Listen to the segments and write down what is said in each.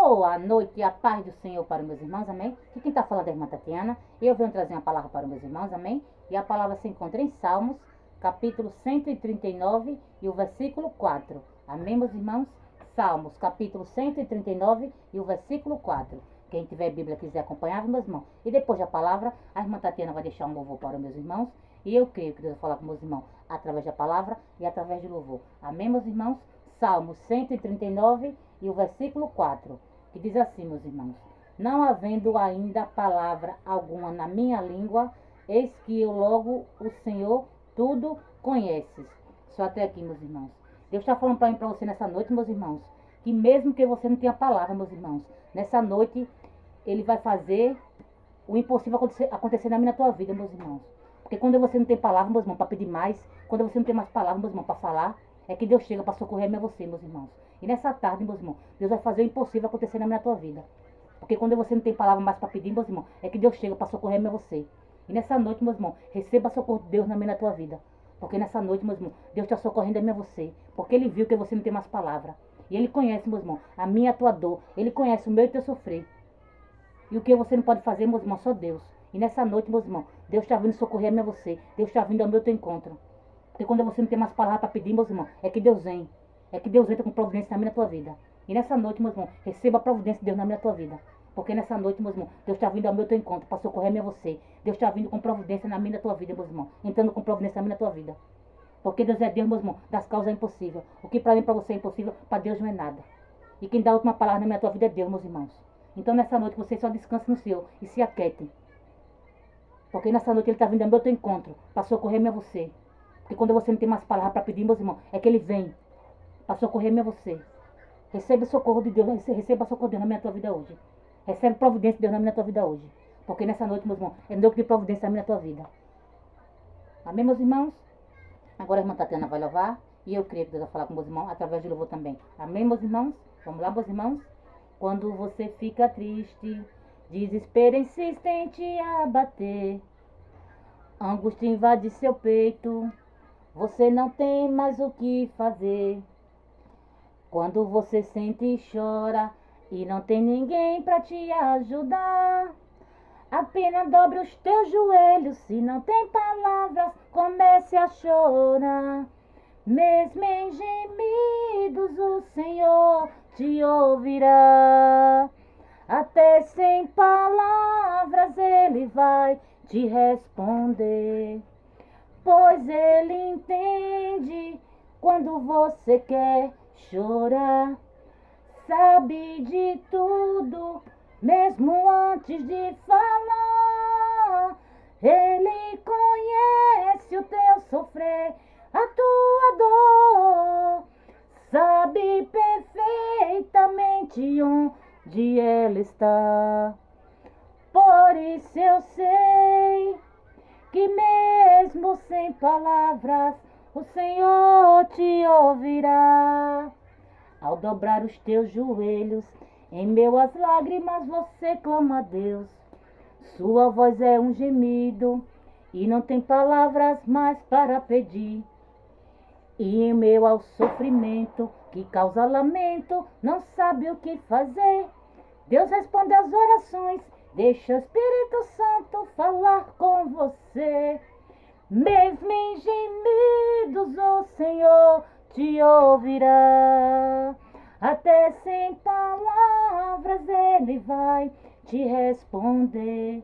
Boa noite e a paz do Senhor para os meus irmãos, amém? Aqui quem está falando é a irmã Tatiana. Eu venho trazer uma palavra para os meus irmãos, amém? E a palavra se encontra em Salmos, capítulo 139 e o versículo 4. Amém, meus irmãos? Salmos, capítulo 139 e o versículo 4. Quem tiver Bíblia quiser acompanhar, meus irmãos. E depois da palavra, a irmã Tatiana vai deixar um louvor para os meus irmãos. E eu creio que Deus vai falar com meus irmãos através da palavra e através do louvor. Amém, meus irmãos? Salmos 139 e o versículo 4, que diz assim, meus irmãos: não havendo ainda palavra alguma na minha língua, eis que eu logo, o Senhor, tudo conheces. Só até aqui, meus irmãos. Deus está falando para mim, para você nessa noite, meus irmãos, que mesmo que você não tenha palavra, meus irmãos, nessa noite, Ele vai fazer o impossível acontecer na minha tua vida, meus irmãos. Porque quando você não tem palavra, meus irmãos, para pedir mais, quando você não tem mais palavra, meus irmãos, para falar, é que Deus chega para socorrer-me a você, meus irmãos. E nessa tarde, meus irmãos, Deus vai fazer o impossível acontecer na minha tua vida. Porque quando você não tem palavra mais para pedir, meus irmãos, é que Deus chega para socorrer-me a você. E nessa noite, meus irmãos, receba socorro de Deus na minha tua vida. Porque nessa noite, meus irmãos, Deus está socorrendo a mim a você. Porque Ele viu que você não tem mais palavra. E Ele conhece, meus irmãos, a minha e a tua dor. Ele conhece o meu e o teu sofrer. E o que você não pode fazer, meus irmãos, só Deus. E nessa noite, meus irmãos, Deus está vindo socorrer-me a você. Deus está vindo ao meu teu encontro. Porque quando você não tem mais palavra para pedir, meus irmãos, é que Deus vem. É que Deus entra com providência na minha tua vida. E nessa noite, meus irmãos, receba a providência de Deus na minha tua vida. Porque nessa noite, meus irmãos, Deus está vindo ao meu teu encontro para socorrer-me a você. Deus está vindo com providência na minha tua vida, meus irmãos. Entrando com providência na minha tua vida. Porque Deus é Deus, meus irmãos, das causas é impossível. O que para mim e para você é impossível, para Deus não é nada. E quem dá a última palavra na minha tua vida é Deus, meus irmãos. Então nessa noite você só descanse no Senhor e se aquete. Porque nessa noite Ele está vindo ao meu teu encontro para socorrer-me a você. Porque quando você não tem mais palavras para pedir, meus irmãos, é que Ele vem para socorrer-me a você. Receba o socorro de Deus, receba o socorro de Deus na minha tua vida hoje. Recebe providência de Deus na minha tua vida hoje. Porque nessa noite, meus irmãos, é Deus que tem providência na minha tua vida. Amém, meus irmãos? Agora a irmã Tatiana vai louvar. E eu creio que Deus vai falar com meus irmãos através do louvor também. Amém, meus irmãos? Vamos lá, meus irmãos? Quando você fica triste, desespero insistente a bater, angústia invade seu peito, você não tem mais o que fazer. Quando você sente e chora e não tem ninguém para te ajudar, apenas dobre os teus joelhos. Se não tem palavras, comece a chorar. Mesmo em gemidos o Senhor te ouvirá. Até sem palavras Ele vai te responder. Pois Ele entende quando você quer chorar. Sabe de tudo, mesmo antes de falar. Ele conhece o teu sofrer, a tua dor. Sabe perfeitamente onde Ele está. Por isso eu sei que mesmo sem palavras o Senhor te ouvirá. Ao dobrar os teus joelhos, em meio às lágrimas você clama a Deus. Sua voz é um gemido e não tem palavras mais para pedir. E em meio ao sofrimento que causa lamento, não sabe o que fazer. Deus responde às orações, deixa o Espírito Santo falar com você. Mesmo em gemidos o Senhor te ouvirá. Até sem palavras Ele vai te responder.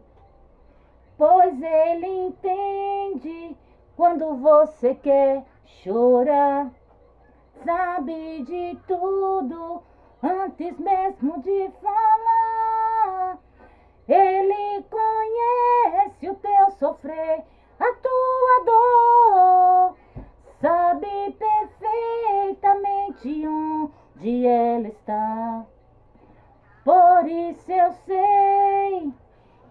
Pois Ele entende quando você quer chorar. Sabe de tudo antes mesmo de falar. Ele conhece o teu sofrer, a tua dor. Sabe perfeitamente onde Ele está. Por isso eu sei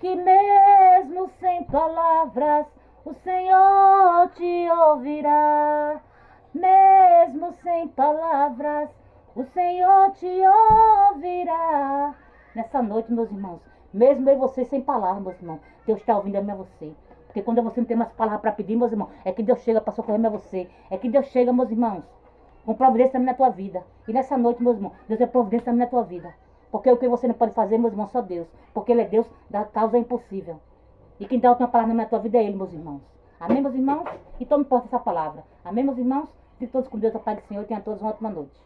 que mesmo sem palavras o Senhor te ouvirá. Mesmo sem palavras o Senhor te ouvirá. Nessa noite, meus irmãos, mesmo eu e você sem palavras, meus irmãos, Deus está ouvindo a mim a você. Porque quando você não tem mais palavras para pedir, meus irmãos, é que Deus chega para socorrer a você. É que Deus chega, meus irmãos, com providência também na tua vida. E nessa noite, meus irmãos, Deus é providência também na tua vida. Porque o que você não pode fazer, meus irmãos, só Deus. Porque Ele é Deus da causa impossível. E quem dá a última palavra na tua vida é Ele, meus irmãos. Amém, meus irmãos? E tome posse dessa palavra. Amém, meus irmãos? Fiquem todos com Deus, a paz do Senhor. E tenham todos uma ótima noite.